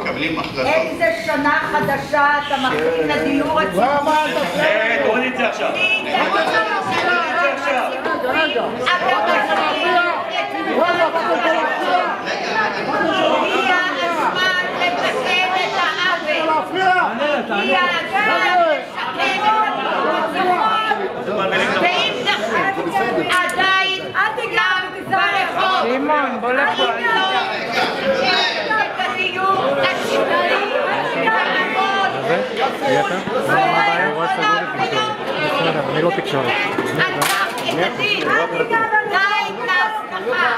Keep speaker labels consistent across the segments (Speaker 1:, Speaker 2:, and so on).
Speaker 1: מקבלים החלטות.
Speaker 2: איזה שנה חדשה אתה מכין לדיור הציבורי?
Speaker 3: תורידי את זה עכשיו.
Speaker 2: הגיע הזמן לתקן את העוול. הגיע הזמן לשקם את הפרוצות. ואם נחם עדיין גם ברחוב.
Speaker 4: שמעון, בוא לפה.
Speaker 2: את הדיור הציבורי לעמוד.
Speaker 5: אני לא תקשורת.
Speaker 2: על כך ידידי, די להזנחה.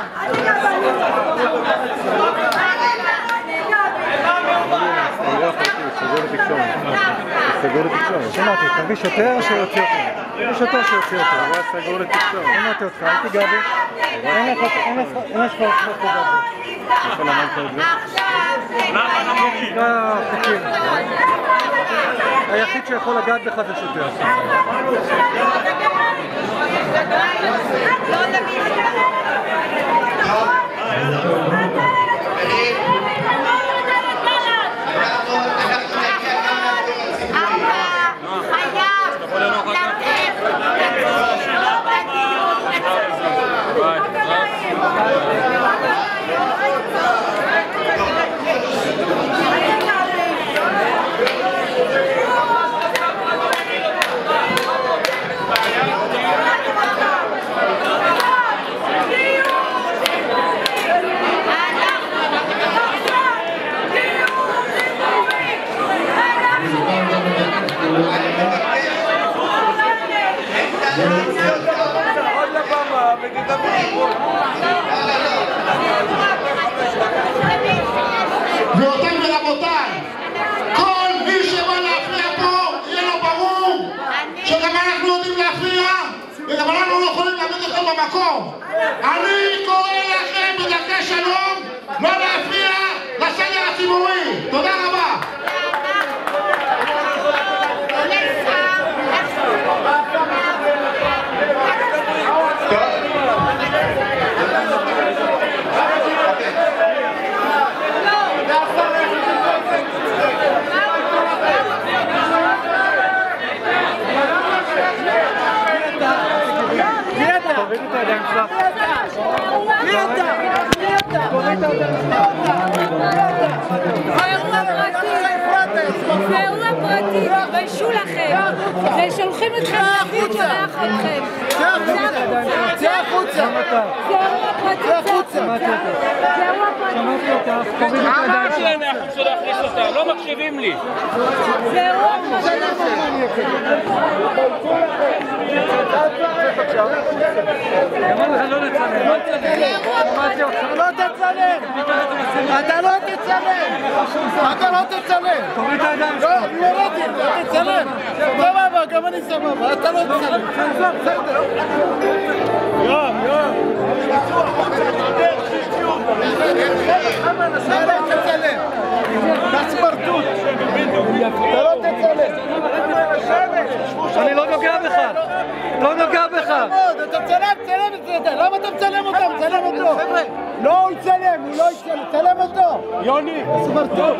Speaker 5: סגור לתקשורת. שמעתי, תביא שוטר שיוציא אותו. תביא שוטר שיוציא אותו. הוא היה סגור לתקשורת. שמעתי אותך, אל תיגע בי. אין לך חוק לגבי. איפה למדת את זה? תקרא חוקים. היחיד שיכול לגעת בך זה שוטר.
Speaker 1: גבירותיי ורבותיי, כל מי שבא להפריע פה, יהיה לו ברור שגם אנחנו יודעים להפריע וגם אנחנו לא יכולים להעמיד אתכם במקום. אני קורא לכם בדרכי שלום לא להפריע לסדר הציבורי. תודה רבה.
Speaker 6: זה אירוע פרטי, תתביישו לכם. ושולחים אתכם להחליט שולח אתכם.
Speaker 5: צא החוצה!
Speaker 6: זה אירוע פרטי, זה אירוע פרטי.
Speaker 3: אמרתי להם אנחנו להכניס אותם, לא מקשיבים לי.
Speaker 6: זה אירוע פרטי.
Speaker 5: לא נצלם, לא תצלם! אתה לא תצלם! אתה לא תצלם! תוריד את הידיים שלך! לא, אני יורדתי, לא תצלם! סבבה, גם אני סבבה, אתה לא תצלם! בסדר! יום! אתה לא תצלם! אתה סמרטוט! אתה לא תצלם! אני לא נוגע בך! לא נוגע בך! אתה צלם את זה! למה אתה מצלם אותם? צלם אותו! לא, הוא יצלם! הוא לא יצלם! צלם אותו! יוני! סמרטוט!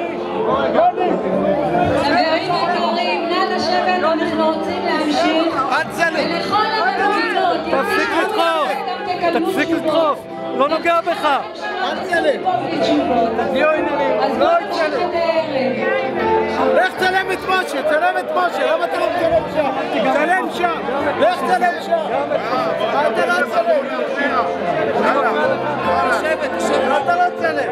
Speaker 5: יוני!
Speaker 6: חברים יקרים, נא לשבת, אנחנו רוצים להמשיך. ולכל המדינות,
Speaker 5: תפסיק לדחוף! תפסיק לדחוף! לא נוגע בך!
Speaker 6: אל תצלם. אז בואו נמשיך את הערב.
Speaker 5: לך צלם את משה! צלם את משה! למה אתה לא מצלם שם? צלם שם! לך צלם שם! אתה לא צלם! אתה לא צלם!